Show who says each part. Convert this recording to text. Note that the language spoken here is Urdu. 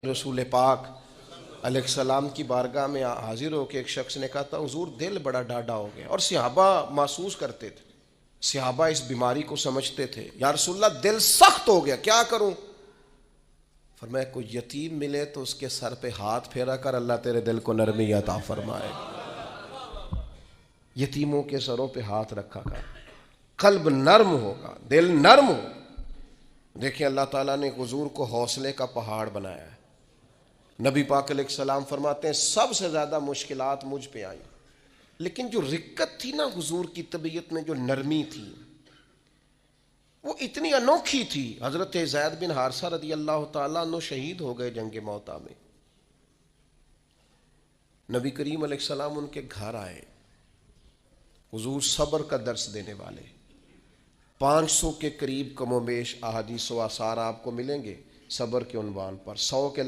Speaker 1: رسول پاک علیہ السلام کی بارگاہ میں حاضر ہو کے ایک شخص نے کہا تھا حضور دل بڑا ڈاڈا ہو گیا، اور صحابہ محسوس کرتے تھے، صحابہ اس بیماری کو سمجھتے تھے، یا رسول اللہ دل سخت ہو گیا کیا کروں؟ فرمایا کوئی یتیم ملے تو اس کے سر پہ ہاتھ پھیرا کر، اللہ تیرے دل کو نرمی عطا فرمائے گا۔ یتیموں کے سروں پہ ہاتھ رکھا کر، قلب نرم ہوگا، دل نرم ہو۔ دیکھیں اللہ تعالیٰ نے حضور کو حوصلے کا پہاڑ بنایا ہے۔ نبی پاک علیہ السلام فرماتے ہیں سب سے زیادہ مشکلات مجھ پہ آئیں، لیکن جو رقت تھی نا حضور کی طبیعت میں، جو نرمی تھی وہ اتنی انوکھی تھی۔ حضرت زید بن حارثہ رضی اللہ تعالیٰ عنہ شہید ہو گئے جنگ موطا میں۔ نبی کریم علیہ السلام ان کے گھر آئے، حضور صبر کا درس دینے والے، 500 کے قریب کم و بیش احادیث و آثار آپ کو ملیں گے صبر کے عنوان پر، 100 کے